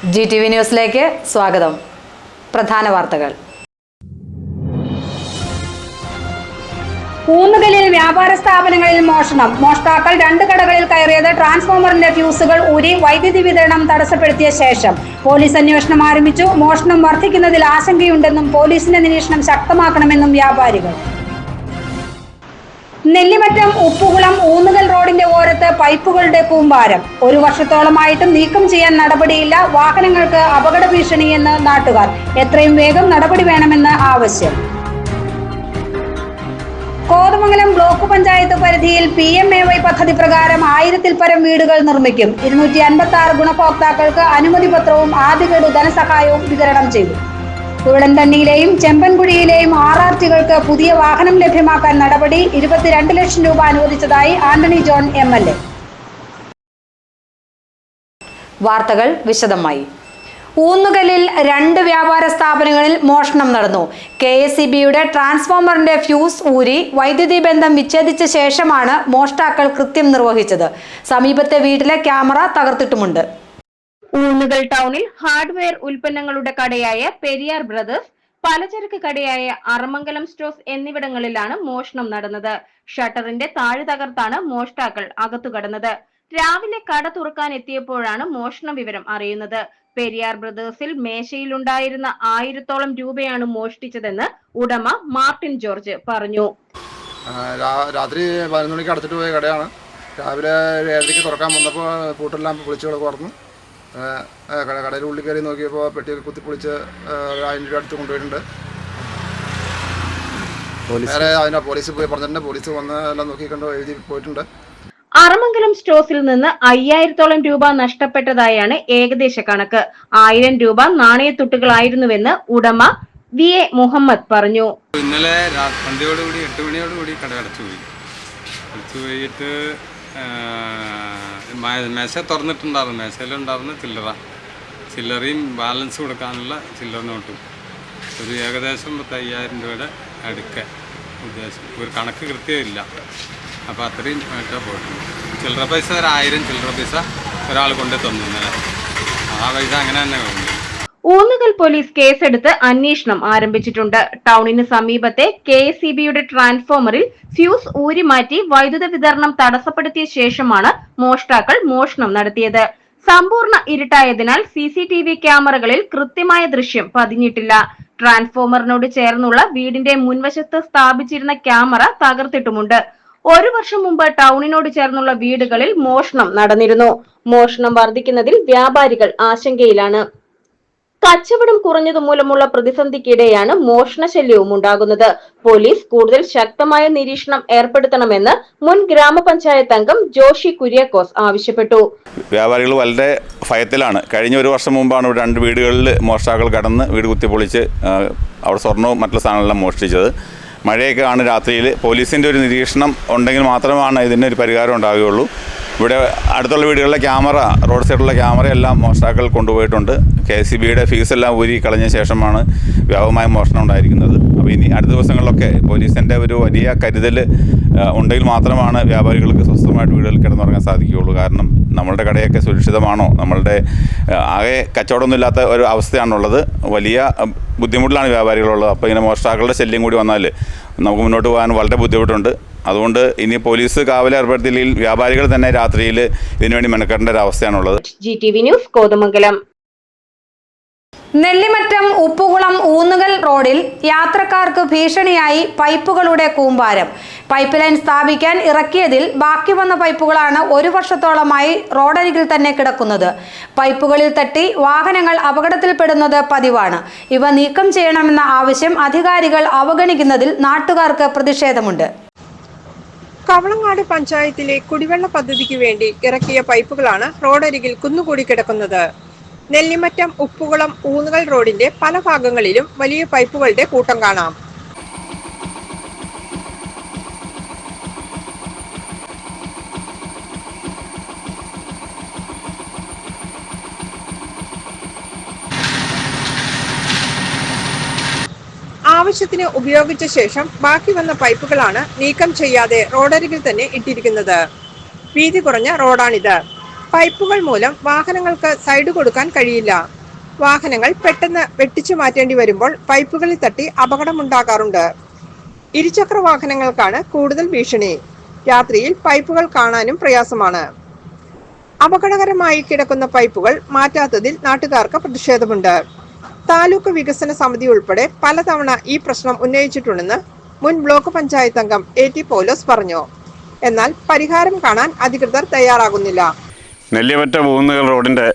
GTV ന്യൂസിലേക്ക് സ്വാഗതം. പ്രധാന വാർത്തകൾ. ഊന്നുകല്ലിൽ വ്യാപാര സ്ഥാപനങ്ങളിൽ മോഷണം. മോഷ്ടാക്കൾ 2 കടകളിൽ കയറിയത് ട്രാൻസ്ഫോമറിന്റെ ഫ്യൂസുകൾ ഊരി വൈദ്യുതി വിതരണം തടസ്സപ്പെടുത്തിയ ശേഷം. പോലീസ് അന്വേഷണം ആരംഭിച്ചു. മോഷണം വർദ്ധിക്കുന്നതിൽ ആശങ്കയുണ്ടെന്നും പോലീസിന്റെ നിരീക്ഷണം ശക്തമാക്കണമെന്നും വ്യാപാരികൾ. നെല്ലിമറ്റം ഉപ്പുകുളം ഊന്നുകൽ റോഡിന്റെ ഓരത്ത് പൈപ്പുകളുടെ കൂമ്പാരം. 1 വർഷത്തോളമായിട്ടും നീക്കം ചെയ്യാൻ നടപടിയില്ല. വാഹനങ്ങൾക്ക് അപകട ഭീഷണിയെന്ന് നാട്ടുകാർ. എത്രയും വേഗം നടപടി വേണമെന്ന് ആവശ്യം. കോതമംഗലം ബ്ലോക്ക് പഞ്ചായത്ത് പരിധിയിൽ PMAY പദ്ധതി പ്രകാരം 1000-ൽ പരം വീടുകൾ നിർമ്മിക്കും. 256 ഗുണഭോക്താക്കൾക്ക് അനുമതി പത്രവും ആദ്യഗഡു ധനസഹായവും വിതരണം ചെയ്തു. കുരുളൻതണ്ണിയിലെയും ചെമ്പൻകുഴിയിലെയും RRTകൾക്ക് പുതിയ വാഹനം ലഭ്യമാക്കാൻ നടപടി. 22 ലക്ഷം രൂപ അനുവദിച്ചതായി ആന്റണി ജോൺ MLA. വാർത്തകൾ വിശദമായി. ഊന്നുകല്ലിൽ 2 വ്യാപാര സ്ഥാപനങ്ങളിൽ മോഷണം നടന്നു. KSEBയുടെ ട്രാൻസ്ഫോമറിന്റെ ഫ്യൂസ് ഊരി വൈദ്യുതി ബന്ധം വിച്ഛേദിച്ച ശേഷമാണ് മോഷ്ടാക്കൾ കൃത്യം നിർവഹിച്ചത്. സമീപത്തെ വീട്ടിലെ ക്യാമറ തകർത്തിട്ടുമുണ്ട്. ഊന്നുകൽ ടൗണിൽ ഹാർഡ്വെയർ ഉൽപ്പന്നങ്ങളുടെ കടയായ പെരിയാർ ബ്രദേഴ്സ്, പലചരക്ക് കടയായ അറമംഗലം സ്റ്റോഴ്സ് എന്നിവിടങ്ങളിലാണ് മോഷണം നടന്നത്. ഷട്ടറിന്റെ താഴ് തകർത്താണ് മോഷ്ടാക്കൾ അകത്തു കടന്നത്. രാവിലെ കട തുറക്കാൻ എത്തിയപ്പോഴാണ് മോഷണ വിവരം അറിയുന്നത്. പെരിയാർ ബ്രദേഴ്സിൽ മേശയിലുണ്ടായിരുന്ന 1000-ഓളം രൂപയാണ് മോഷ്ടിച്ചതെന്ന് ഉടമ മാർട്ടിൻ ജോർജ് പറഞ്ഞു. രാത്രി 11 മണിക്ക് അടച്ചിട്ട് പോയ കടയാണ്. രാവിലെ 7:00 തുറക്കാൻ വന്നപ്പോൾ പൂട്ടെല്ലാം പൊളിച്ചു പറഞ്ഞു. കടയിൽ ഉള്ളിൽ കയറി നോക്കിയപ്പോൾ പെട്ടിയൊക്കെ കുത്തിപ്പൊളിച്ച് 1000 രൂപ അടുത്ത് കൊണ്ടുപോയിട്ടുണ്ട്. വേറെ അതിനെ പോലീസ് പോയി പറഞ്ഞിട്ടുണ്ട്. പോലീസ് വന്ന് എല്ലാം നോക്കിക്കണ്ടോ എഴുതി പോയിട്ടുണ്ട്. അറമംഗലം സ്റ്റോഴ്സിൽ നിന്ന് 5000-ഓളം രൂപ നഷ്ടപ്പെട്ടതായാണ് ഏകദേശ കണക്ക്. 1000 രൂപ നാണയത്തുട്ടുകളായിരുന്നുവെന്ന് ഉടമ VA മുഹമ്മദ് പറഞ്ഞു. ഇന്നലെ 8 മണിയോടുകൂടി കട അടച്ചുപോയി. അടച്ചുപോയിട്ട് മേശ തുറന്നിട്ടുണ്ടായിരുന്നു. മേശയിലുണ്ടായിരുന്ന ചില്ലറയും ബാലൻസ് കൊടുക്കാനുള്ള ചില്ലറ നോട്ടും ഒരു ഏകദേശം 5000 രൂപയുടെ അടുക്ക ഉദ്ദേശം. ഒരു കണക്ക് കൃത്യമില്ല. അപ്പോൾ അത്രയും ആയിട്ടാണ് പോയിട്ടുണ്ട്. ചില്ലറ പൈസ 1000 ചില്ലറ പൈസ ഒരാൾ കൊണ്ടു തന്നു. ഇന്നലെ ആ പൈസ അങ്ങനെ തന്നെ ഉണ്ട്. ഊന്നുകൽ പോലീസ് കേസെടുത്ത് അന്വേഷണം ആരംഭിച്ചിട്ടുണ്ട്. ടൗണിന് സമീപത്തെ KSEBയുടെ ട്രാൻസ്ഫോമറിൽ ഫ്യൂസ് ഊരി മാറ്റി വൈദ്യുത വിതരണം തടസ്സപ്പെടുത്തിയ ശേഷമാണ് മോഷ്ടാക്കൾ മോഷണം നടത്തിയത്. സമ്പൂർണ്ണ ഇരുട്ടായതിനാൽ CCTV ക്യാമറകളിൽ കൃത്യമായ ദൃശ്യം പതിഞ്ഞിട്ടില്ല. ട്രാൻസ്ഫോമറിനോട് ചേർന്നുള്ള വീടിന്റെ മുൻവശത്ത് സ്ഥാപിച്ചിരുന്ന ക്യാമറ തകർത്തിട്ടുമുണ്ട്. 1 വർഷം മുമ്പ് ടൗണിനോട് ചേർന്നുള്ള വീടുകളിൽ മോഷണം നടന്നിരുന്നു. മോഷണം വർദ്ധിക്കുന്നതിൽ വ്യാപാരികൾ ആശങ്കയിലാണ്. കച്ചവടം കുറഞ്ഞതുമൂലമുള്ള പ്രതിസന്ധിക്കിടെയാണ് മോഷണശല്യവും ഉണ്ടാകുന്നത്. പോലീസ് കൂടുതൽ ശക്തമായ നിരീക്ഷണം ഏർപ്പെടുത്തണമെന്ന് മുൻ ഗ്രാമപഞ്ചായത്ത് അംഗം ജോഷി കുര്യാക്കോസ് ആവശ്യപ്പെട്ടു. വ്യാപാരികൾ വളരെ ഭയത്തിലാണ്. കഴിഞ്ഞ 1 വർഷം മുമ്പാണ് ഇവിടെ 2 വീടുകളിൽ മോഷ്ടാക്കൾ കടന്ന് വീട് കുത്തിപ്പൊളിച്ച് അവിടെ സ്വർണ്ണവും മറ്റുള്ള സാധനങ്ങളെല്ലാം മോഷ്ടിച്ചത്. മഴയൊക്കെ ആണ് രാത്രിയിൽ. പോലീസിൻ്റെ ഒരു നിരീക്ഷണം ഉണ്ടെങ്കിൽ മാത്രമാണ് ഇതിനൊരു പരിഹാരം ഉണ്ടാവുകയുള്ളൂ. ഇവിടെ അടുത്തുള്ള വീടുകളിലെ ക്യാമറ, റോഡ് സൈഡിലുള്ള ക്യാമറയെല്ലാം മോഷ്ടാക്കൾ കൊണ്ടുപോയിട്ടുണ്ട്. KSEBയുടെ ഫീസെല്ലാം ഊരി കളഞ്ഞ ശേഷമാണ് വ്യാപകമായ മോഷണം ഉണ്ടായിരിക്കുന്നത്. അപ്പോൾ ഇനി അടുത്ത ദിവസങ്ങളിലൊക്കെ പോലീസിൻ്റെ ഒരു വലിയ കരുതൽ ഉണ്ടെങ്കിൽ മാത്രമാണ് വ്യാപാരികൾക്ക് സ്വസ്ഥമായിട്ട് വീടുകളിൽ കിടന്നുറങ്ങാൻ സാധിക്കുകയുള്ളൂ. കാരണം നമ്മളുടെ കടയൊക്കെ സുരക്ഷിതമാണോ? നമ്മളുടെ ആകെ കച്ചവടമൊന്നുമില്ലാത്ത ഒരു അവസ്ഥയാണുള്ളത്. വലിയ ബുദ്ധിമുട്ടിലാണ് വ്യാപാരികളുള്ളത്. അപ്പോൾ ഇങ്ങനെ മോഷ്ടാക്കളുടെ ശല്യം കൂടി വന്നാൽ നമുക്ക് മുന്നോട്ട് പോകാൻ വളരെ ബുദ്ധിമുട്ടുണ്ട്. അതുകൊണ്ട് ഇനി പോലീസ് കാവൽ ഏർപ്പെടുത്തിയില്ലെങ്കിൽ വ്യാപാരികൾ തന്നെ രാത്രിയിൽ ഇതിനുവേണ്ടി മെനക്കെടേണ്ട ഒരു അവസ്ഥയാണുള്ളത്. GTV news, Kothamangalam. നെല്ലിമറ്റം ഉപ്പുകുളം ഊന്നുകൽ റോഡിൽ യാത്രക്കാർക്ക് ഭീഷണിയായി പൈപ്പുകളുടെ കൂമ്പാരം. പൈപ്പ് ലൈൻ സ്ഥാപിക്കാൻ ഇറക്കിയതിൽ ബാക്കി വന്ന പൈപ്പുകളാണ് 1 വർഷത്തോളമായി റോഡരികിൽ തന്നെ കിടക്കുന്നത്. പൈപ്പുകളിൽ തട്ടി വാഹനങ്ങൾ അപകടത്തിൽപ്പെടുന്നത് പതിവാണ്. ഇവ നീക്കം ചെയ്യണമെന്ന ആവശ്യം അധികാരികൾ അവഗണിക്കുന്നതിൽ നാട്ടുകാർക്ക് പ്രതിഷേധമുണ്ട്. കവളങ്ങാട് പഞ്ചായത്തിലെ കുടിവെള്ള പദ്ധതിക്ക് വേണ്ടി ഇറക്കിയ പൈപ്പുകളാണ് റോഡരികിൽ കുന്നുകൂടി കിടക്കുന്നത്. നെല്ലിമറ്റം ഉപ്പുകുളം ഊന്നുകൽ റോഡിന്റെ പല ഭാഗങ്ങളിലും വലിയ പൈപ്പുകളുടെ കൂട്ടം കാണാം. ആവശ്യത്തിന് ഉപയോഗിച്ച ശേഷം ബാക്കി വന്ന പൈപ്പുകളാണ് നീക്കം ചെയ്യാതെ റോഡരികിൽ തന്നെ ഇട്ടിരിക്കുന്നത്. വീതി കുറഞ്ഞ റോഡാണിത്. പൈപ്പുകൾ മൂലം വാഹനങ്ങൾക്ക് സൈഡ് കൊടുക്കാൻ കഴിയില്ല. വാഹനങ്ങൾ പെട്ടെന്ന് വെട്ടിച്ചു മാറ്റേണ്ടി വരുമ്പോൾ പൈപ്പുകളിൽ തട്ടി അപകടമുണ്ടാകാറുണ്ട്. ഇരുചക്ര വാഹനങ്ങൾക്കാണ് കൂടുതൽ ഭീഷണി. രാത്രിയിൽ പൈപ്പുകൾ കാണാനും പ്രയാസമാണ്. അപകടകരമായി കിടക്കുന്ന പൈപ്പുകൾ മാറ്റാത്തതിൽ നാട്ടുകാർക്ക് പ്രതിഷേധമുണ്ട്. താലൂക്ക് വികസന സമിതി ഉൾപ്പെടെ പലതവണ ഈ പ്രശ്നം ഉന്നയിച്ചിട്ടുണ്ടെന്ന് മുൻ ബ്ലോക്ക് പഞ്ചായത്ത് അംഗം AT പൗലോസ് പറഞ്ഞു. എന്നാൽ പരിഹാരം കാണാൻ അധികൃതർ തയ്യാറാകുന്നില്ല. നെല്ലിമറ്റം ഊന്നുകൽ റോഡിൻ്റെ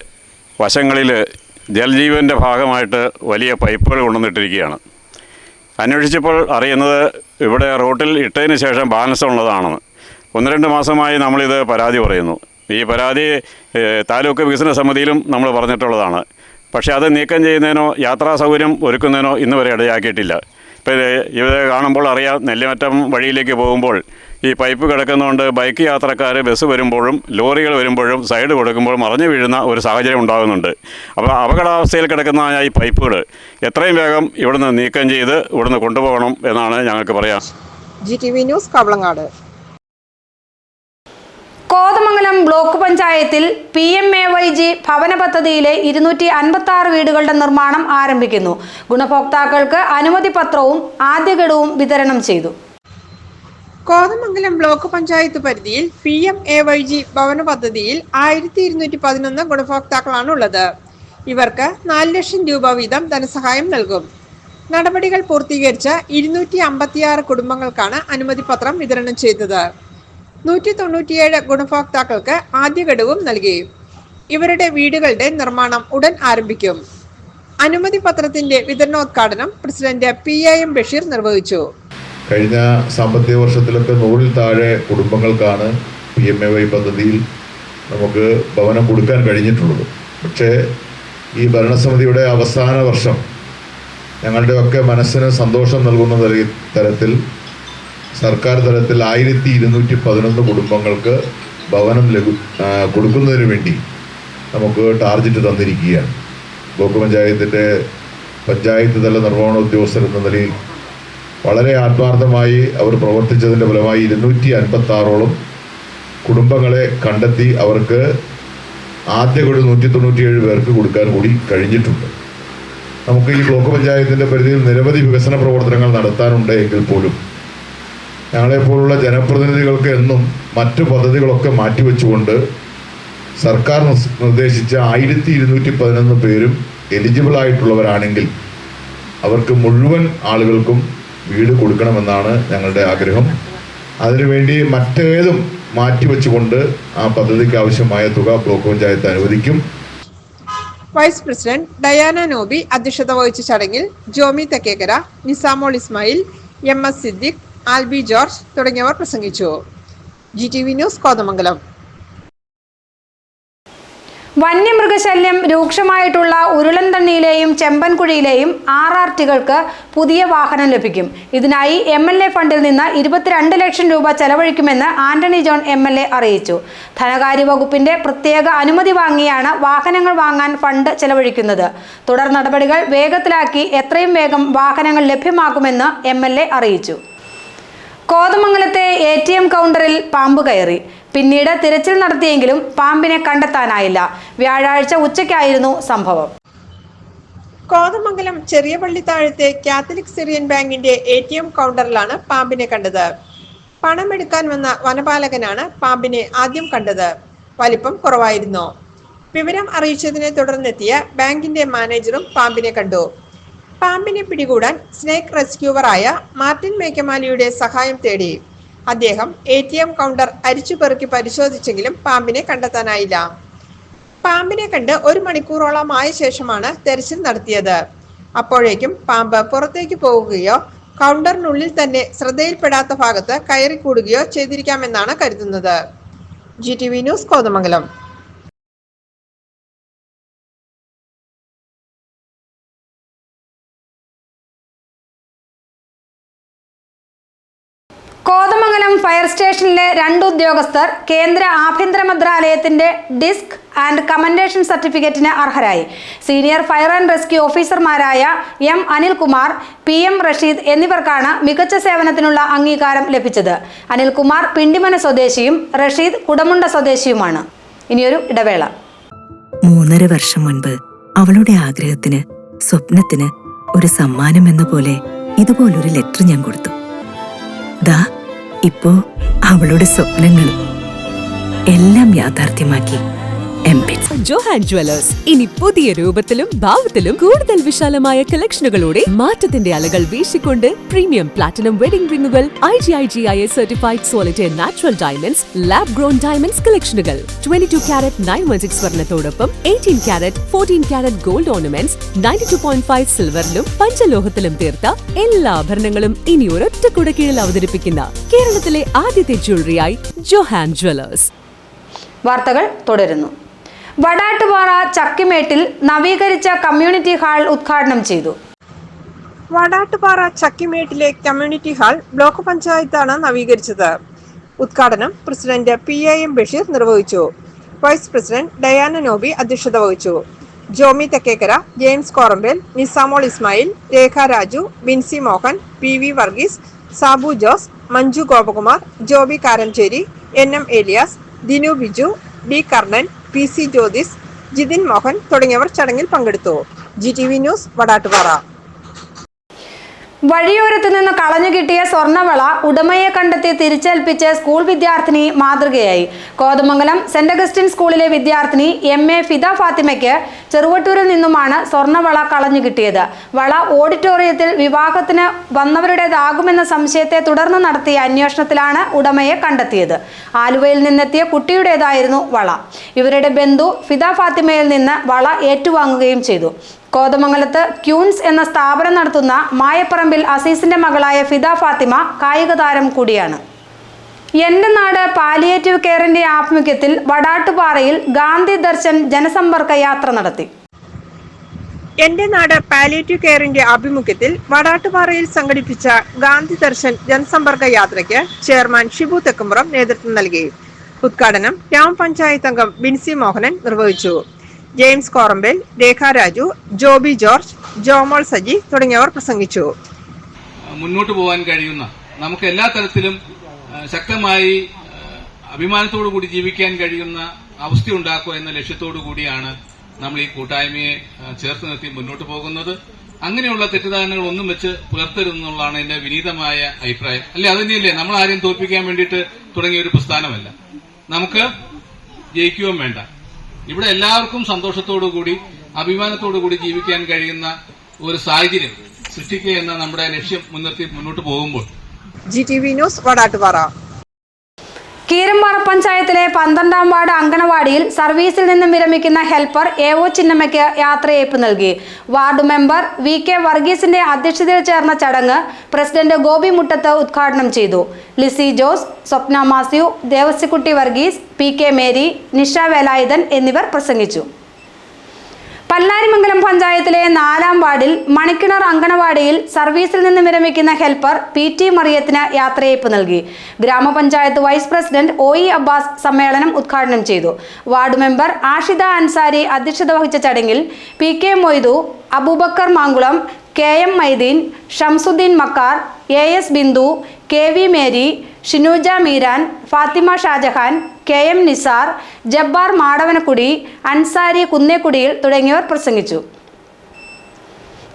വശങ്ങളിൽ ജൽജീവൻ്റെ ഭാഗമായിട്ട് വലിയ പൈപ്പുകൾ കൊണ്ടുവന്നിട്ടിരിക്കുകയാണ്. അന്വേഷിച്ചപ്പോൾ അറിയുന്നത് ഇവിടെ റോട്ടിൽ ഇട്ടതിന് ശേഷം ബാലൻസ് ഉള്ളതാണെന്ന്. 1-2 മാസമായി നമ്മളിത് പരാതി പറയുന്നു. ഈ പരാതി താലൂക്ക് വികസന സമിതിയിലും നമ്മൾ പറഞ്ഞിട്ടുള്ളതാണ്. പക്ഷേ അത് നീക്കം ചെയ്യുന്നതിനോ യാത്രാ സൗകര്യം ഒരുക്കുന്നതിനോ ഇന്ന് വരെ ഇടയാക്കിയിട്ടില്ല. ഇപ്പോൾ ഇത് കാണുമ്പോൾ അറിയാം, നെല്ലിമറ്റം വഴിയിലേക്ക് പോകുമ്പോൾ ഈ പൈപ്പ് കിടക്കുന്നതുകൊണ്ട് ബൈക്ക് യാത്രക്കാർ ബസ് വരുമ്പോഴും ലോറികൾ വരുമ്പോഴും സൈഡ് കൊടുക്കുമ്പോൾ മറിഞ്ഞു വീഴുന്ന ഒരു സാഹചര്യം ഉണ്ടാകുന്നുണ്ട്. അപ്പോൾ അപകടാവസ്ഥയിൽ കിടക്കുന്ന ഈ പൈപ്പുകൾ എത്രയും വേഗം ഇവിടുന്ന് നീക്കം ചെയ്ത് ഇവിടുന്ന് കൊണ്ടുപോകണം എന്നാണ് ഞങ്ങൾക്ക് പറയാം. GTV news Kavalangad. Kothamangalam block പഞ്ചായത്തിൽ PMAYG ഭവന പദ്ധതിയിലെ 256 വീടുകളുടെ നിർമ്മാണം ആരംഭിക്കുന്നു. ഗുണഭോക്താക്കൾക്ക് അനുമതി പത്രവും ആദ്യ ഗഡുവും വിതരണം ചെയ്തു. കോതമംഗലം ബ്ലോക്ക് പഞ്ചായത്ത് പരിധിയിൽ PMAYG ഭവന പദ്ധതിയിൽ 1211 ഗുണഭോക്താക്കളാണുള്ളത്. ഇവർക്ക് 4 ലക്ഷം രൂപ വീതം ധനസഹായം നൽകും. നടപടികൾ പൂർത്തീകരിച്ച 256 കുടുംബങ്ങൾക്കാണ് അനുമതി പത്രം വിതരണം ചെയ്തത്. 197 ഗുണഭോക്താക്കൾക്ക് ആദ്യ ഗഡുവും നൽകി. ഇവരുടെ വീടുകളുടെ നിർമ്മാണം ഉടൻ ആരംഭിക്കും. അനുമതി പത്രത്തിന്റെ വിതരണോദ്ഘാടനം പ്രസിഡന്റ് PAM ബഷീർ നിർവഹിച്ചു. കഴിഞ്ഞ സാമ്പത്തിക വർഷത്തിലൊക്കെ 100-ൽ താഴെ കുടുംബങ്ങൾക്കാണ് PMAY പദ്ധതിയിൽ നമുക്ക് ഭവനം കൊടുക്കാൻ കഴിഞ്ഞിട്ടുള്ളത്. പക്ഷേ ഈ ഭരണസമിതിയുടെ അവസാന വർഷം ഞങ്ങളുടെയൊക്കെ മനസ്സിന് സന്തോഷം നൽകുന്ന തരത്തിൽ സർക്കാർ തലത്തിൽ 1211 കുടുംബങ്ങൾക്ക് ഭവനം കൊടുക്കുന്നതിന് വേണ്ടി നമുക്ക് ടാർഗറ്റ് തന്നിരിക്കുകയാണ്. ബ്ലോക്ക് പഞ്ചായത്തിൻ്റെ പഞ്ചായത്ത് തല നിർവഹണ ഉദ്യോഗസ്ഥർ എന്ന നിലയിൽ വളരെ ആത്മാർത്ഥമായി അവർ പ്രവർത്തിച്ചതിൻ്റെ ഫലമായി 256ഓളം കുടുംബങ്ങളെ കണ്ടെത്തി അവർക്ക് ആദ്യ ഗഡു 197 പേർക്ക് കൊടുക്കാൻ കൂടി കഴിഞ്ഞിട്ടുണ്ട്. നമുക്ക് ഈ ബ്ലോക്ക് പഞ്ചായത്തിൻ്റെ പരിധിയിൽ നിരവധി വികസന പ്രവർത്തനങ്ങൾ നടത്താനുണ്ട് എങ്കിൽ പോലും ഞങ്ങളെപ്പോലുള്ള ജനപ്രതിനിധികൾക്ക് എന്നും മറ്റു പദ്ധതികളൊക്കെ മാറ്റിവെച്ചുകൊണ്ട് സർക്കാർ നിർദ്ദേശിച്ച 1211 പേരും എലിജിബിൾ ആയിട്ടുള്ളവരാണെങ്കിൽ അവർക്ക് മുഴുവൻ ആളുകൾക്കും വീട് കൊടുക്കണമെന്നാണ് ഞങ്ങളുടെ ആഗ്രഹം. അതിനുവേണ്ടി മറ്റേതും മാറ്റിവെച്ചുകൊണ്ട് ആ പദ്ധതിക്ക് ആവശ്യമായ തുക ബ്ലോക്ക് പഞ്ചായത്ത് അനുവദിക്കും. വൈസ് പ്രസിഡന്റ് ഡയാന നോബി അധ്യക്ഷത വഹിച്ച ചടങ്ങിൽ ജോമി തെക്കേക്കര, നിസാമോൾ ഇസ്മായിൽ, MS സിദ്ദിഖ്, ആൽബി ജോർജ് തുടങ്ങിയവർ പ്രസംഗിച്ചു. GTV news Kothamangalam. വന്യമൃഗശല്യം രൂക്ഷമായിട്ടുള്ള ഉരുളൻതണ്ണിയിലെയും ചെമ്പൻകുഴിയിലെയും RRTകൾക്ക് പുതിയ വാഹനം ലഭിക്കും. ഇതിനായി MLA ഫണ്ടിൽ നിന്ന് 22 ലക്ഷം രൂപ ചെലവഴിക്കുമെന്ന് ആന്റണി ജോൺ MLA അറിയിച്ചു. ധനകാര്യ വകുപ്പിന്റെ പ്രത്യേക അനുമതി വാങ്ങിയാണ് വാഹനങ്ങൾ വാങ്ങാൻ ഫണ്ട് ചെലവഴിക്കുന്നത്. തുടർ നടപടികൾ വേഗത്തിലാക്കി എത്രയും വേഗം വാഹനങ്ങൾ ലഭ്യമാക്കുമെന്ന് MLA അറിയിച്ചു. കോതമംഗലത്തെ ATM കൗണ്ടറിൽ പാമ്പ് കയറി. പിന്നീട് തിരച്ചിൽ നടത്തിയെങ്കിലും പാമ്പിനെ കണ്ടെത്താനായില്ല. വ്യാഴാഴ്ച ഉച്ചയ്ക്കായിരുന്നു സംഭവം. കോതമംഗലം ചെറിയ പള്ളിത്താഴത്തെ കാത്തലിക് സിറിയൻ ബാങ്കിന്റെ ATM കൗണ്ടറിലാണ് പാമ്പിനെ കണ്ടത്. പണമെടുക്കാൻ വന്ന വനപാലകനാണ് പാമ്പിനെ ആദ്യം കണ്ടത്. വലിപ്പം കുറവായിരുന്നു. വിവരം അറിയിച്ചതിനെ തുടർന്നെത്തിയ ബാങ്കിന്റെ മാനേജറും പാമ്പിനെ കണ്ടു. പാമ്പിനെ പിടികൂടാൻ സ്നേക്ക് റെസ്ക്യൂവറായ മാർട്ടിൻ മേക്കമാലിയുടെ സഹായം തേടി. അദ്ദേഹം ATM കൗണ്ടർ അരിച്ചുപെറുക്കി പരിശോധിച്ചെങ്കിലും പാമ്പിനെ കണ്ടെത്താനായില്ല. പാമ്പിനെ കണ്ട് 1 മണിക്കൂറോളം ആയ ശേഷമാണ് തെരച്ചിൽ നടത്തിയത്. അപ്പോഴേക്കും പാമ്പ് പുറത്തേക്ക് പോകുകയോ കൗണ്ടറിനുള്ളിൽ തന്നെ ശ്രദ്ധയിൽപ്പെടാത്ത ഭാഗത്ത് കയറിക്കൂടുകയോ ചെയ്തിരിക്കാമെന്നാണ് കരുതുന്നത്. GTV news Kothamangalam. Kothamangalam fire സ്റ്റേഷനിലെ 2 ഉദ്യോഗസ്ഥർ കേന്ദ്ര ആഭ്യന്തര മന്ത്രാലയത്തിന്റെ ഡിസ്ക് ആൻഡ് കമൻഡേഷൻ സർട്ടിഫിക്കറ്റിന് അർഹരായി. സീനിയർ ഫയർ ആൻഡ് റെസ്ക്യൂ ഓഫീസർമാരായ M അനിൽകുമാർ, PM റഷീദ് എന്നിവർക്കാണ് മികച്ച സേവനത്തിനുള്ള അംഗീകാരം ലഭിച്ചത്. അനിൽകുമാർ പിണ്ടിമന സ്വദേശിയും റഷീദ് കുടമുണ്ട സ്വദേശിയുമാണ്. ഇനിയൊരു ഇടവേള. 3.5 വർഷം മുൻപ് അവളുടെ ആഗ്രഹത്തിന്, സ്വപ്നത്തിന് ഒരു സമ്മാനം എന്ന പോലെ ഇതുപോലൊരു ലെറ്റർ ഞാൻ കൊടുത്തു. ദാ ഇപ്പോ അവളുടെ സ്വപ്നങ്ങളും എല്ലാം യാഥാർത്ഥ്യമാക്കി ജോഹാൻ ജ്വല്ലേഴ്സ് ഇനി പുതിയ രൂപത്തിലും ഭാവത്തിലും കൂടുതൽ വിശാലമായ കളക്ഷനുകളോടെ മാറ്റത്തിന്റെ അലകൾ വീശിക്കൊണ്ട് പ്രീമിയം പ്ലാറ്റിനം വെഡിംഗ് റിംഗുകൾ, IGI certified solitary natural diamonds, lab grown diamonds കളക്ഷനുകൾ, 22 കാരറ്റ് 916 സ്വർണത്തോടൊപ്പം 18 കാരറ്റ് 14 കാരറ്റ് ഗോൾഡ് ഓർണമെന്റ്സ്, 92.5 സിൽവറിലും പഞ്ചലോഹത്തിലും തീർത്ത എല്ലാ ആഭരണങ്ങളും ഇനി ഒരൊറ്റ കുടക്കീഴിൽ അവതരിപ്പിക്കുന്ന കേരളത്തിലെ ആദ്യത്തെ ജ്വല്ലറിയായി ജോഹാൻ ജ്വല്ലേഴ്സ്. വാർത്തകൾ തുടരുന്നു. വടാട്ടുപാറ ചക്കിമേട്ടിൽ നവീകരിച്ച കമ്മ്യൂണിറ്റി ഹാൾ ഉദ്ഘാടനം ചെയ്തു. വടാട്ടുപാറ ചക്കിമേട്ടിലെ കമ്മ്യൂണിറ്റി ഹാൾ ബ്ലോക്ക് പഞ്ചായത്താണ് നവീകരിച്ചത്. ഉദ്ഘാടനം പ്രസിഡന്റ് PAM ബഷീർ നിർവഹിച്ചു. വൈസ് പ്രസിഡന്റ് ഡയാന നോബി അധ്യക്ഷത വഹിച്ചു. Jomi Thekkekkara, James Korambel, Nisamol Ismail, Rekha Raju, Binsi Mohan, PV Varghese, Sabu Jose, Manju Gopakumar, Jobi Karancheri, NM Elias, Dinu Biju, D Karnan, PC Jyothis, Jithin Mohan തുടങ്ങിയവർ ചടങ്ങിൽ പങ്കെടുത്തു. GTV news Vadattupara. വഴിയോരത്ത് നിന്ന് കളഞ്ഞു കിട്ടിയ സ്വർണ്ണവള ഉടമയെ കണ്ടെത്തി തിരിച്ചേൽപ്പിച്ച് സ്കൂൾ വിദ്യാർത്ഥിനി മാതൃകയായി. കോതമംഗലം സെന്റ് അഗസ്റ്റിൻ സ്കൂളിലെ വിദ്യാർത്ഥിനി MA ഫിദ ഫാത്തിമയ്ക്ക് ചെറുവട്ടൂരിൽ നിന്നുമാണ് സ്വർണ്ണവള കളഞ്ഞു കിട്ടിയത്. വള ഓഡിറ്റോറിയത്തിൽ വിവാഹത്തിന് വന്നവരുടേതാകുമെന്ന സംശയത്തെ തുടർന്ന് നടത്തിയ അന്വേഷണത്തിലാണ് ഉടമയെ കണ്ടെത്തിയത്. ആലുവയിൽ നിന്നെത്തിയ കുട്ടിയുടേതായിരുന്നു വള. ഇവരുടെ ബന്ധു ഫിദ ഫാത്തിമയിൽ നിന്ന് വള ഏറ്റുവാങ്ങുകയും ചെയ്തു. കോതമംഗലത്ത് ക്യൂൻസ് എന്ന സ്ഥാപനം നടത്തുന്ന മായപ്പറമ്പിൽ അസീസിന്റെ മകളായ ഫിദ ഫാത്തിമ കായിക താരം കൂടിയാണ്. എന്റെ നാട് പാലിയേറ്റീവ് കെയറിന്റെ ആഭിമുഖ്യത്തിൽ വടാട്ടുപാറയിൽ ഗാന്ധി ദർശൻ ജനസമ്പർക്ക യാത്ര നടത്തി. എന്റെ നാട് പാലിയേറ്റീവ് കെയറിന്റെ ആഭിമുഖ്യത്തിൽ വടാട്ടുപാറയിൽ സംഘടിപ്പിച്ച ഗാന്ധി ദർശൻ ജനസമ്പർക്ക യാത്രയ്ക്ക് ചെയർമാൻ ഷിബു തെക്കുംപുറം നേതൃത്വം നൽകി. ഉദ്ഘാടനം ഗ്രാമപഞ്ചായത്ത് അംഗം ബിൻസി മോഹനൻ നിർവഹിച്ചു. ജെയിംസ് കോറമ്പേൽ, രേഖ രാജു, ജോബി ജോർജ്, ജോമോൾ സജി തുടങ്ങിയവർ പ്രസംഗിച്ചു. മുന്നോട്ട് പോകാൻ കഴിയുന്ന, നമുക്ക് എല്ലാ തരത്തിലും ശക്തമായി അഭിമാനത്തോടു കൂടി ജീവിക്കാൻ കഴിയുന്ന അവസ്ഥയുണ്ടാക്കുക എന്ന ലക്ഷ്യത്തോടു കൂടിയാണ് നമ്മൾ ഈ കൂട്ടായ്മയെ ചേർത്ത് നിർത്തി മുന്നോട്ട് പോകുന്നത്. അങ്ങനെയുള്ള തെറ്റിദ്ധാരണകൾ ഒന്നും വെച്ച് പുലർത്തരുതെന്നുള്ളതാണ് എന്റെ വിനീതമായ അഭിപ്രായം. അല്ലെ, അത് തന്നെയല്ലേ നമ്മൾ ആരെയും തോൽപ്പിക്കാൻ വേണ്ടിയിട്ട് തുടങ്ങിയ ഒരു പ്രസ്ഥാനമല്ല. നമുക്ക് ജയിക്കുകയും വേണ്ട. ഇവിടെ എല്ലാവർക്കും സന്തോഷത്തോടുകൂടി അഭിമാനത്തോടുകൂടി ജീവിക്കാൻ കഴിയുന്ന ഒരു സാഹചര്യം സൃഷ്ടിക്കുക എന്ന നമ്മുടെ ലക്ഷ്യം മുൻനിർത്തി മുന്നോട്ട് പോകുമ്പോൾ GTV ന്യൂസ് വടാട്ടുപാറ. കീരമ്പാറ പഞ്ചായത്തിലെ 12ാം വാർഡ് അങ്കണവാടിയിൽ സർവീസിൽ നിന്നും വിരമിക്കുന്ന ഹെൽപ്പർ AO ചിന്നമ്മയ്ക്ക് യാത്രയയപ്പ് നൽകി. വാർഡ് മെമ്പർ VK വർഗീസിന്റെ അധ്യക്ഷതയിൽ ചേർന്ന ചടങ്ങ് പ്രസിഡന്റ് ഗോപി മുട്ടത്ത് ഉദ്ഘാടനം ചെയ്തു. ലിസി ജോസ്, സ്വപ്ന മാത്യു, ദേവസിക്കുട്ടി വർഗീസ്, PK മേരി, നിഷ വേലായുധൻ എന്നിവർ പ്രസംഗിച്ചു. പല്ലാരിമംഗലം പഞ്ചായത്തിലെ 4ാം വാർഡിൽ മണിക്കിണർ അങ്കണവാടിയിൽ സർവീസിൽ നിന്ന് വിരമിക്കുന്ന ഹെൽപ്പർ PT മറിയത്തിന് യാത്രയയപ്പ് നൽകി. ഗ്രാമപഞ്ചായത്ത് വൈസ് പ്രസിഡന്റ് OE അബ്ബാസ് സമ്മേളനം ഉദ്ഘാടനം ചെയ്തു. വാർഡ് മെമ്പർ ആഷിദ അൻസാരി അധ്യക്ഷത വഹിച്ച ചടങ്ങിൽ PK Moidu, Abubakar Mankulam, KM Maideen, Shamsuddin Makkar, AS Bindu, KV Mary, Shinuja Meeran, Fathima Shajahan, KM Nisar, Jabbar Madavanakudi, Ansari കുന്നേക്കുടിയിൽ തുടങ്ങിയവർ പ്രസംഗിച്ചു.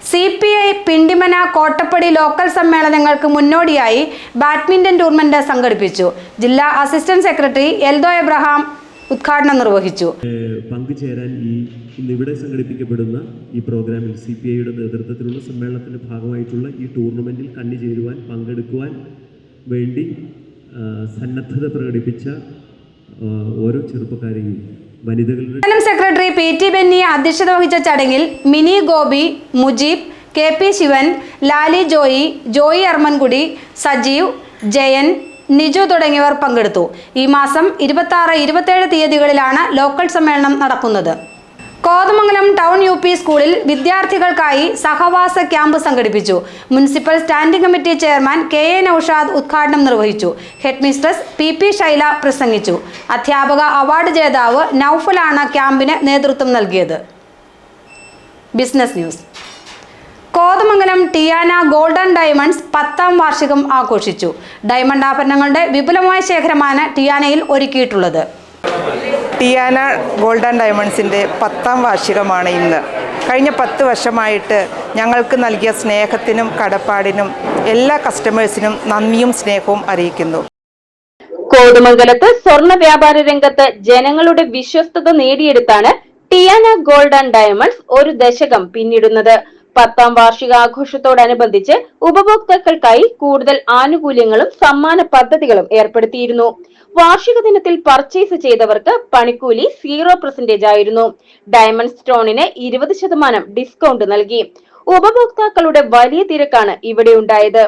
CPI പിണ്ടിമന കോട്ടപ്പടി ലോക്കൽ സമ്മേളനങ്ങൾക്ക് മുന്നോടിയായി ബാഡ്മിന്റൺ ടൂർണമെന്റ് സംഘടിപ്പിച്ചു. ജില്ലാ അസിസ്റ്റന്റ് സെക്രട്ടറി എൽദോ എബ്രഹാം ഉദ്ഘാടനം നിർവഹിച്ചു. പങ്കുചേരാൻ ഇന്നിവിടെ സംഘടിപ്പിക്കപ്പെടുന്ന ഈ പ്രോഗ്രാമിൽ CPIയുടെ നേതൃത്വത്തിലുള്ള സമ്മേളനത്തിന്റെ ഭാഗമായിട്ടുള്ള ഈ ടൂർണമെന്റിൽ കണ്ണിചേരുവാൻ, പങ്കെടുക്കുവാൻ വേണ്ടി സന്നദ്ധത പ്രകടിപ്പിച്ച ഓരോ ചെറുപ്പക്കാരെയും വനിതകളുടെ സെക്രട്ടറി PT ബെന്നി അധ്യക്ഷത വഹിച്ച ചടങ്ങിൽ മിനി ഗോപി, മുജീബ്, KP ശിവൻ, ലാലി ജോയി, ജോയി അർമൻകുടി, സജീവ്, ജയൻ, നിജു തുടങ്ങിയവർ പങ്കെടുത്തു. ഈ മാസം 26, 27 തീയതികളിലാണ് ലോക്കൽ സമ്മേളനം നടക്കുന്നത്. കോതമംഗലം ടൗൺ UP സ്കൂളിൽ വിദ്യാർത്ഥികൾക്കായി സഹവാസ ക്യാമ്പ് സംഘടിപ്പിച്ചു. Municipal standing committee chairman KA Naushad ഉദ്ഘാടനം നിർവഹിച്ചു. ഹെഡ് മിസ്ട്രസ് PP ശൈല പ്രസംഗിച്ചു. അധ്യാപക അവാർഡ് ജേതാവ് നൌഫലാണ് ക്യാമ്പിന് നേതൃത്വം നൽകിയത്. Business news. Kothamangalam Tiana gold and diamonds 10ാം വാർഷികം ആഘോഷിച്ചു. ഡയമണ്ട് ആഭരണങ്ങളുടെ വിപുലമായ ശേഖരമാണ് ടിയാനയിൽ ഒരുക്കിയിട്ടുള്ളത്. ടിയാന ഗോൾഡ് ആൻഡ് ഡയമണ്ട്സിൻ്റെ 10ാം വാർഷികമാണ് ഇന്ന്. കഴിഞ്ഞ 10 വർഷമായിട്ട് ഞങ്ങൾക്ക് നൽകിയ സ്നേഹത്തിനും കടപ്പാടിനും എല്ലാ കസ്റ്റമേഴ്സിനും നന്ദിയും സ്നേഹവും അറിയിക്കുന്നു. കോതമംഗലത്ത് സ്വർണ്ണ വ്യാപാര രംഗത്ത് ജനങ്ങളുടെ വിശ്വസ്തത നേടിയെടുത്താണ് ടിയാന ഗോൾഡ് ആൻഡ് ഡയമണ്ട്സ് ഒരു ദശകം പിന്നിടുന്നത്. 10ാം വാർഷികാഘോഷത്തോടനുബന്ധിച്ച് ഉപഭോക്താക്കൾക്കായി കൂടുതൽ ആനുകൂല്യങ്ങളും സമ്മാന പദ്ധതികളും ഏർപ്പെടുത്തിയിരുന്നു. വാർഷിക ദിനത്തിൽ പർച്ചേസ് ചെയ്തവർക്ക് പണിക്കൂലി 0% ആയിരുന്നു. ഡയമണ്ട് സ്റ്റോണിന് 20% ഡിസ്കൗണ്ട് നൽകി. ഉപഭോക്താക്കളുടെ വലിയ തിരക്കാണ് ഇവിടെ ഉണ്ടായത്.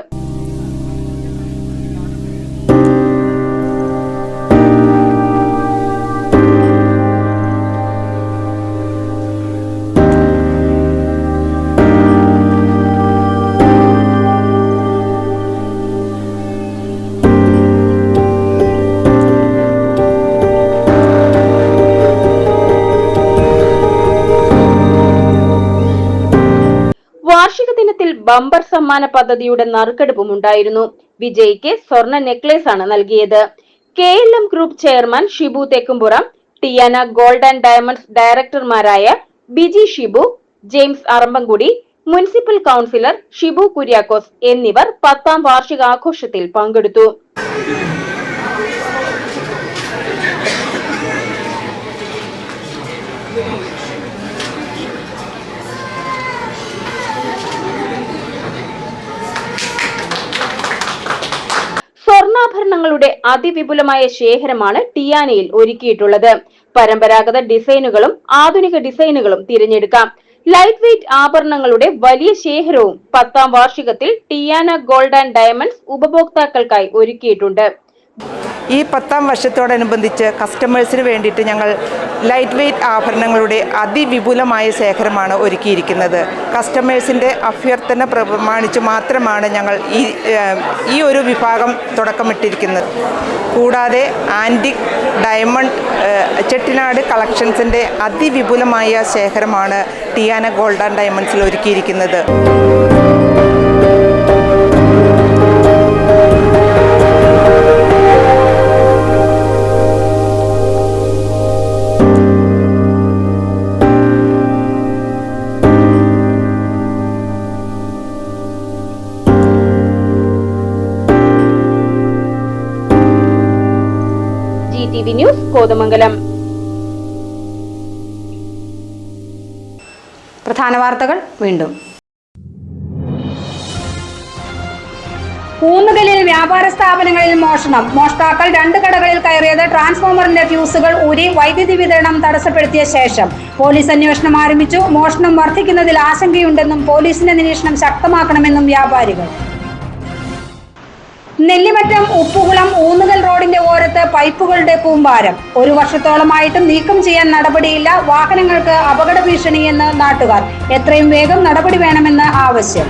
വാർഷിക ദിനത്തിൽ ബമ്പർ സമ്മാന പദ്ധതിയുടെ നറുക്കെടുപ്പും ഉണ്ടായിരുന്നു. വിജയിക്ക് സ്വർണ്ണ നെക്ലേസ് ആണ് നൽകിയത്. KLM group chairman Shibu Thekkumpuram, Tiana gold and diamonds ഡയറക്ടർമാരായ ബിജി ഷിബു, ജെയിംസ് അറമ്പൻകുടി, മുനിസിപ്പൽ കൗൺസിലർ ഷിബു കുര്യാക്കോസ് എന്നിവർ 10ാം വാർഷികാഘോഷത്തിൽ പങ്കെടുത്തു. സ്വർണ്ണാഭരണങ്ങളുടെ അതിവിപുലമായ ശേഖരമാണ് ടിയാനയിൽ ഒരുക്കിയിട്ടുള്ളത്. പരമ്പരാഗത ഡിസൈനുകളും ആധുനിക ഡിസൈനുകളും തിരഞ്ഞെടുക്കാം. ലൈറ്റ് വെയ്റ്റ് ആഭരണങ്ങളുടെ വലിയ ശേഖരവും 10ാം വാർഷികത്തിൽ ടിയാന ഗോൾഡ് ആൻഡ് ഡയമണ്ട്സ് ഉപഭോക്താക്കൾക്കായി ഒരുക്കിയിട്ടുണ്ട്. ഈ 10ാം വർഷത്തോടനുബന്ധിച്ച് കസ്റ്റമേഴ്സിന് വേണ്ടിയിട്ട് ഞങ്ങൾ ലൈറ്റ് വെയ്റ്റ് ആഭരണങ്ങളുടെ അതിവിപുലമായ ശേഖരമാണ് ഒരുക്കിയിരിക്കുന്നത്. കസ്റ്റമേഴ്സിൻ്റെ അഭ്യർത്ഥന പ്രമാണിച്ച് മാത്രമാണ് ഞങ്ങൾ ഈ ഒരു വിഭാഗം തുടക്കമിട്ടിരിക്കുന്നത്. കൂടാതെ ആൻറ്റിക് ഡയമണ്ട് ചെട്ടിനാട് കളക്ഷൻസിൻ്റെ അതിവിപുലമായ ശേഖരമാണ് ടിയാന ഗോൾഡ് ആൻഡ് ഡയമണ്ട്സിൽ ഒരുക്കിയിരിക്കുന്നത്. GTV news Kothamangalam. പ്രധാന വാർത്തകൾ വീണ്ടും. ഊന്നുകലിൽ വ്യാപാര സ്ഥാപനങ്ങളിൽ മോഷണം. മോഷ്ടാക്കൾ 2 കടകളിൽ കയറിയത് ട്രാൻസ്ഫോമറിന്റെ ഫ്യൂസുകൾ ഊരി വൈദ്യുതി വിതരണം തടസ്സപ്പെടുത്തിയ ശേഷം. പോലീസ് അന്വേഷണം ആരംഭിച്ചു. മോഷണം വർദ്ധിക്കുന്നതിൽ ആശങ്കയുണ്ടെന്നും പോലീസിന്റെ നിരീക്ഷണം ശക്തമാക്കണമെന്നും വ്യാപാരികൾ. നെല്ലിമറ്റം ഉപ്പുകുളം ഊന്നുകൽ റോഡിന്റെ ഓരത്ത് പൈപ്പുകളുടെ കൂമ്പാരം. 1 വർഷത്തോളമായിട്ടും നീക്കം ചെയ്യാൻ നടപടിയില്ല. വാഹനങ്ങൾക്ക് അപകട ഭീഷണിയെന്ന് നാട്ടുകാർ. എത്രയും വേഗം നടപടി വേണമെന്ന് ആവശ്യം.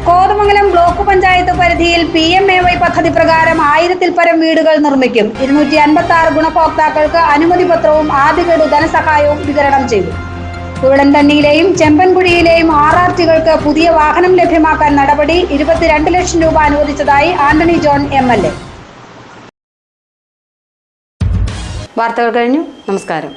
കോതമംഗലം ബ്ലോക്ക് പഞ്ചായത്ത് പരിധിയിൽ PMAY പദ്ധതി പ്രകാരം 1000-ൽ പരം വീടുകൾ നിർമ്മിക്കും. 256 ഗുണഭോക്താക്കൾക്ക് അനുമതി പത്രവും ആദ്യഗഡു ധനസഹായവും വിതരണം ചെയ്തു. ഉരുളൻതണ്ണിയിലെയും ചെമ്പൻകുഴിയിലെയും RRTകൾക്ക് പുതിയ വാഹനം ലഭ്യമാക്കാൻ നടപടി. 22 ലക്ഷം രൂപ അനുവദിച്ചതായി ആന്റണി ജോൺ MLA. വാർത്തകൾ കഴിഞ്ഞു. നമസ്കാരം.